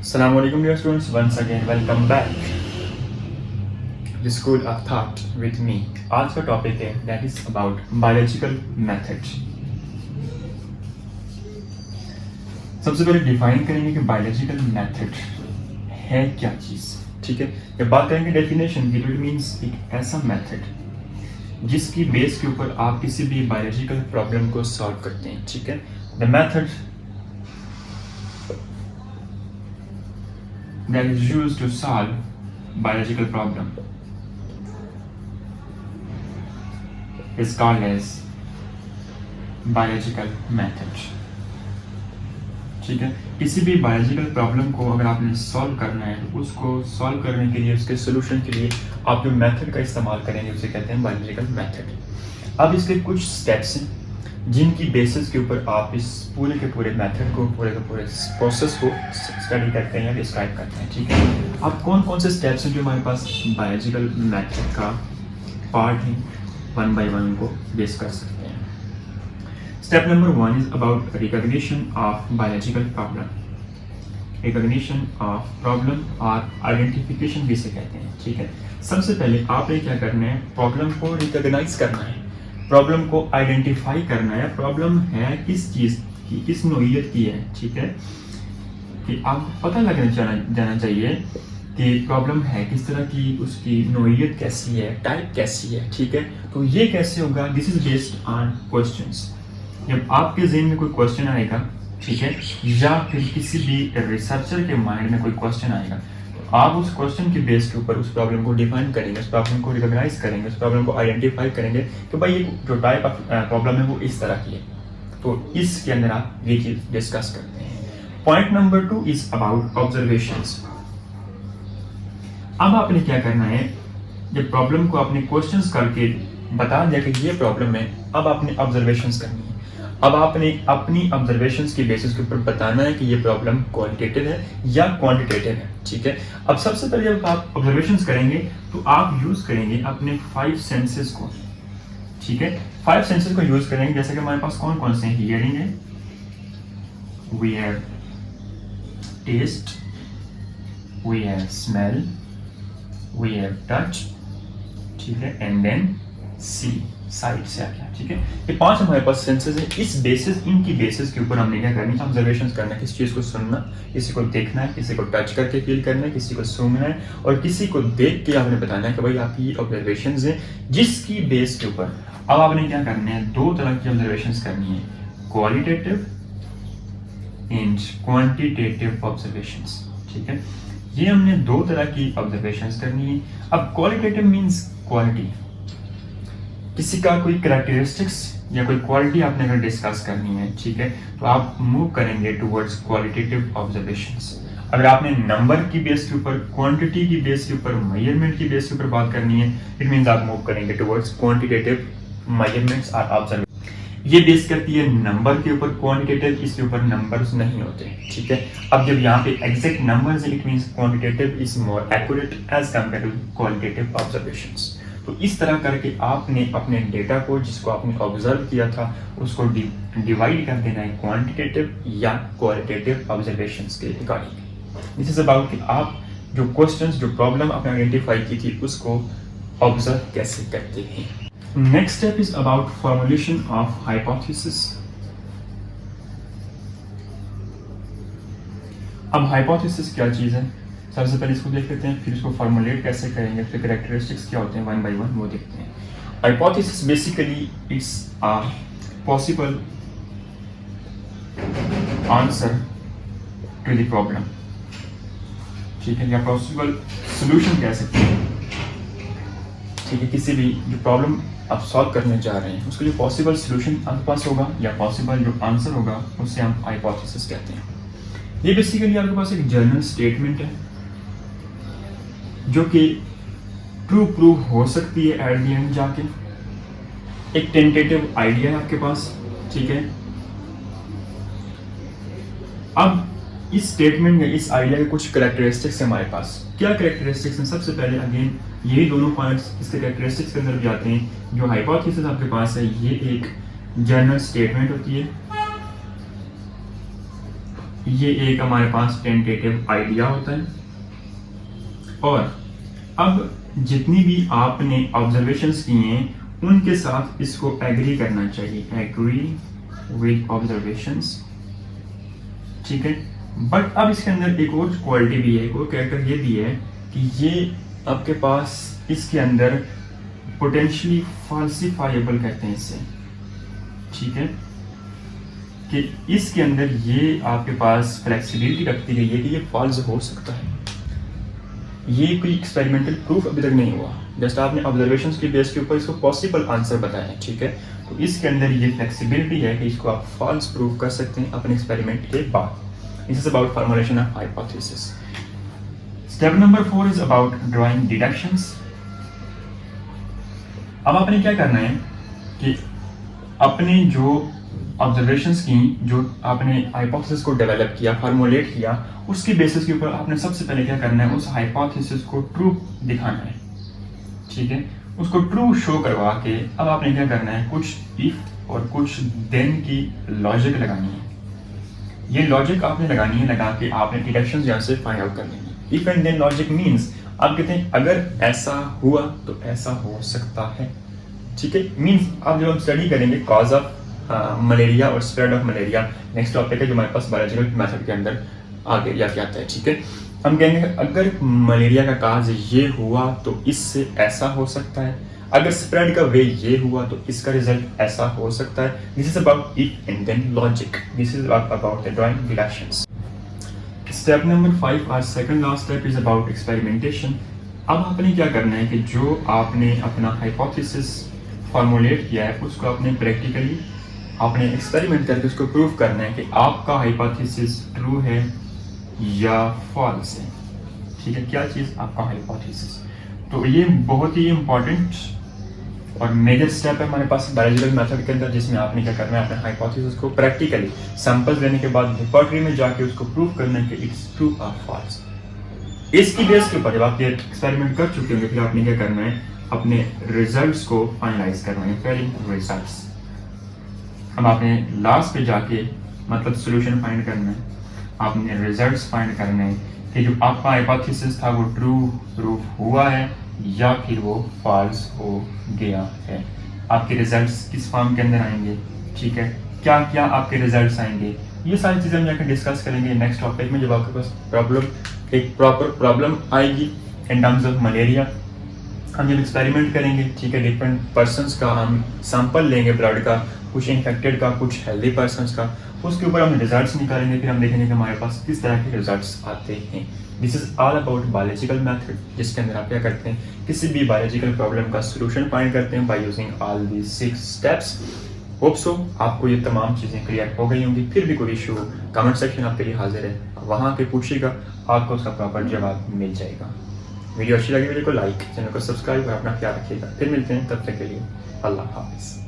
Assalamu alaikum dear students, once again welcome back to the School of Thought with me. आज का topic है that is about biological method. सबसे पहले define करेंगे कि biological method है क्या चीज़, ठीक है। जब बात करेंगे डेफिनेशन की तो इट मीन्स एक ऐसा मेथड जिसकी बेस के ऊपर आप किसी भी बायोलॉजिकल प्रॉब्लम को सॉल्व करते हैं, ठीक है। The method that is used to solve biological problem is called as biological method, ठीक है। किसी भी बायोलॉजिकल प्रॉब्लम को अगर आपने सॉल्व करना है तो उसको सॉल्व करने के लिए, उसके सोल्यूशन के लिए आप जो मेथड का इस्तेमाल करेंगे उसे कहते हैं बायोलॉजिकल मेथड। अब इसके कुछ स्टेप्स हैं जिनकी बेसिस के ऊपर आप इस पूरे के पूरे मेथड को, पूरे के पूरे प्रोसेस को स्टडी करते हैं या डिस्क्राइब करते हैं, ठीक है। अब कौन कौन से स्टेप्स हैं जो हमारे पास बायोलॉजिकल मेथड का पार्ट है, वन बाय वन को डिस्कस करते हैं। Step number 1 is about recognition of biological problem. Recognition of problem और आइडेंटिफिकेशन भी इसे कहते हैं, ठीक है। सबसे पहले आपने क्या करना है, प्रॉब्लम को रिकॉग्नाइज करना है, प्रॉब्लम को आइडेंटिफाई करना है। प्रॉब्लम है किस चीज़ की, किस नोइयत की है, ठीक है। कि आपको पता लगना जाना चाहिए कि प्रॉब्लम है किस तरह की, उसकी नोइयत कैसी है, टाइप कैसी है, ठीक है। तो ये कैसे होगा, this is based on questions. जब आपके ज़हन में कोई क्वेश्चन आएगा, ठीक है, या फिर किसी भी रिसर्चर के माइंड में कोई क्वेश्चन आएगा, आप उस क्वेश्चन के बेस के ऊपर उस प्रॉब्लम को डिफाइन करेंगे, उस प्रॉब्लम को रिकॉग्नाइज करेंगे, उस प्रॉब्लम को आइडेंटिफाई करेंगे कि भाई ये जो टाइप ऑफ प्रॉब्लम है वो इस तरह की है। तो इसके अंदर आप ये चीज डिस्कस करते हैं। Point number 2 is about observations. अब आपने क्या करना है, जब प्रॉब्लम को आपने क्वेश्चंस करके बता दिया कि ये प्रॉब्लम है, अब आपने ऑब्जर्वेशंस करनी है। अब आपने अपनी ऑब्जर्वेशंस की बेसिस के ऊपर बताना है कि ये प्रॉब्लम क्वालिटेटिव है या क्वांटिटेटिव है, ठीक है। अब सबसे पहले जब आप ऑब्जर्वेशंस करेंगे तो आप यूज करेंगे अपने 5 सेंसेस को, ठीक है। 5 सेंसेस को यूज करेंगे, जैसे कि हमारे पास कौन कौन से हैं, हियरिंग है, we have taste, we have smell, we have touch, ठीक है, एंड देन सी, साइड से आ गया, ठीक है। ये 5 हमारे पास सेंसेस है। इस बेसिस, इनकी बेसिस के ऊपर हमने क्या करनी है, ऑब्जर्वेशंस करना है। किसी चीज़ को सुनना, किसी को देखना है, किसी को टच करके फील करना है, किसी को सूंघना है, और किसी को देख के आपने बताना है कि भाई आपकी ऑब्जर्वेशंस है, जिसकी बेस के ऊपर अब आपने क्या करना है, 2 तरह की ऑब्जर्वेशंस करनी है, क्वालिटेटिव एंड क्वांटिटेटिव ऑब्जर्वेशंस, ठीक है। ये हमने 2 तरह की ऑब्जर्वेशंस करनी है। अब क्वालिटेटिव मीन्स क्वालिटी, किसी का कोई कैरेक्टरिस्टिक्स या कोई क्वालिटी आपने अगर डिस्कस करनी है, ठीक है, तो आप मूव करेंगे टुवर्ड्स क्वालिटेटिव ऑब्जर्वेशंस। अगर आपने नंबर की बेस के ऊपर, क्वांटिटी की बेस के ऊपर, मेजरमेंट की बेस के ऊपर बात करनी है, इट मींस आप मूव करेंगे टुवर्ड्स क्वांटिटेटिव मेजरमेंट्स और ऑब्जर्वेशन। ये बेस करती है नंबर के ऊपर, क्वांटिटेटिव इसके ऊपर नंबर्स नहीं होते, ठीक है। अब जब यहाँ पे एग्जैक्ट नंबर्स है, it means quantitative is more accurate as compare to qualitative observations. तो इस तरह करके आपने अपने डेटा को, जिसको आपने ऑब्जर्व किया था, उसको डिवाइड कर देना है क्वांटिटेटिव या क्वालिटेटिव ऑब्जर्वेशंस के अकॉर्डिंग। दिस इज अबाउट कि आप जो क्वेश्चंस, जो प्रॉब्लम आपने आइडेंटिफाई की थी, उसको ऑब्जर्व कैसे करते हैं। Next step is about formulation of hypothesis. अब हाइपोथेसिस क्या चीज़ है, सबसे पहले इसको देख लेते हैं, फिर इसको फॉर्मुलेट कैसे करेंगे, फिर कैरेक्टरिस्टिक्स क्या होते हैं, वन बाय वन वो देखते हैं। Hypothesis basically it's a possible answer to the problem, ठीक है, या पॉसिबल सोल्यूशन कह सकते हैं, ठीक है। किसी भी जो प्रॉब्लम आप सॉल्व करने जा रहे हैं, उसके लिए पॉसिबल सोल्यूशन आपके पास होगा या पॉसिबल जो आंसर होगा उसे हम हाइपोथेसिस कहते हैं। ये बेसिकली आपके पास एक जनरल स्टेटमेंट है जो कि ट्रू प्रूव हो सकती है एट द एंड जाके, एक टेंटेटिव आइडिया है आपके पास, ठीक है। अब इस स्टेटमेंट में, इस आइडिया के कुछ कैरेक्टरिस्टिक्स है हमारे पास। क्या कैरेक्टरिस्टिक्स हैं, सबसे पहले अगेन यही दोनों पॉइंट्स इसके कैरेक्टरिस्टिक्स के अंदर भी आते हैं। जो हाइपोथेसिस आपके पास है, ये एक जनरल स्टेटमेंट होती है ये एक हमारे पास टेंटेटिव आइडिया होता है। और अब जितनी भी आपने ऑब्जर्वेशंस किए हैं उनके साथ इसको एग्री करना चाहिए, एग्री विद ऑब्जर्वेशंस, ठीक है। बट अब इसके अंदर एक और क्वालिटी भी है, एक और कैरेक्टर ये भी है कि ये आपके पास इसके अंदर पोटेंशियली फॉल्सिफाइबल कहते हैं इसे, ठीक है, कि इसके अंदर ये आपके पास फ्लेक्सिबिलिटी रखती गई है कि ये फॉल्स हो सकता है। ये कोई एक्सपेरिमेंटल प्रूफ अभी तक नहीं हुआ, जस्ट आपने ऑब्जर्वेशंस के बेस के ऊपर इसको पॉसिबल आंसर बताया है, ठीक है। तो इसके अंदर ये फ्लेक्सिबिलिटी है कि इसको आप फॉल्स प्रूफ कर सकते हैं अपने एक्सपेरिमेंट के बाद। This is about formulation of hypothesis. Step number 4 is about drawing deductions. अब आपने क्या करना है कि अपने जो ऑब्जर्वेशंस की, जो आपने हाइपोथेसिस को डेवलप किया, फार्मूलेट किया, उसकी बेसिस के ऊपर आपने सबसे पहले क्या करना है, उस हाइपोथेसिस को ट्रू दिखाना है, ठीक है। उसको ट्रू शो करवा के अब आपने क्या करना है, कुछ इफ और कुछ देन की लॉजिक लगानी है। ये लॉजिक आपने लगानी है, लगा के आपने डिडक्शंस यहाँ से फाइंड आउट करनी है। If and then logic means आप कहते हैं अगर ऐसा हुआ तो ऐसा हो सकता है, ठीक है। मीन्स आप जब हम स्टडी करेंगे कॉज ऑफ मलेरिया और spread of malaria, next topic है जो हमारे पास बायोलॉजिकल मेथड के अंदर आगे जाके आता है, ठीक है। हम कहेंगे अगर मलेरिया का काज ये हुआ तो इससे ऐसा हो सकता है, अगर स्प्रेड का वे ये हुआ तो इसका रिजल्ट ऐसा हो सकता है। This is about if and then logic, this is about the drawing deductions. Step number 5 और second last step is about experimentation. अब आपने क्या करना है कि जो आपने अपना हाइपोथेसिस फॉर्मुलेट किया है उसको आपने प्रैक्टिकली आपने एक्सपेरिमेंट करके उसको प्रूव करना है कि आपका हाइपोथेसिस ट्रू है या फॉल्स है, ठीक है। क्या चीज़, आपका हाइपोथेसिस। तो ये बहुत ही इंपॉर्टेंट और मेजर स्टेप है हमारे पास बायोलॉजिकल मेथड के अंदर, जिसमें आपने क्या करना है, अपने हाइपोथेसिस को प्रैक्टिकली सैंपल्स लेने के बाद लेबोरेटरी में जाके उसको प्रूव करना है कि इट्स ट्रू और फॉल्स। इसकी बेस के ऊपर जब आप ये एक्सपेरिमेंट कर चुके होंगे फिर आपने क्या करना है, अपने रिजल्ट्स को फाइनलाइज करना है, वेरी रिजल्ट्स। अब आपने लास्ट पे जाके मतलब सोल्यूशन फाइंड करना है, आपने रिजल्ट्स फाइंड करने हैं कि जो आपका हाइपोथेसिस था वो ट्रू प्रूफ हुआ है या फिर वो फॉल्स हो गया है। आपके रिजल्ट्स किस फॉर्म के अंदर आएंगे, ठीक है, क्या क्या आपके रिजल्ट्स आएंगे, ये सारी चीज़ें हम जाकर डिस्कस करेंगे नेक्स्ट टॉपिक में, जब आपके पास एक प्रॉपर प्रॉब्लम आएगी इन टर्म्स ऑफ मलेरिया। हम जब एक्सपेरिमेंट करेंगे, ठीक है, डिफरेंट पर्सनस का हम सैंपल लेंगे ब्लड का, कुछ इन्फेक्टेड का, कुछ हेल्दी पर्सनस का, उसके ऊपर हम रिजल्ट्स निकालेंगे, फिर हम देखेंगे कि हमारे पास किस तरह के रिजल्ट्स आते हैं। This is all about biological method, जिसके अंदर आप क्या करते हैं, किसी भी बायोलॉजिकल प्रॉब्लम का सोल्यूशन फाइंड करते हैं by using all these 6 steps. Hope so आपको ये तमाम चीज़ें क्लियर हो गई होंगी। फिर भी कोई इशू हो, कमेंट सेक्शन आपके लिए हाजिर है, वहाँ के पूछिएगा, आपको उसका प्रॉपर जवाब मिल जाएगा। वीडियो अच्छी लगी वीडियो को लाइक, चैनल को सब्सक्राइब और अपना ख्याल रखिएगा। फिर मिलते हैं, तब तक के लिए अल्लाह हाफिज़।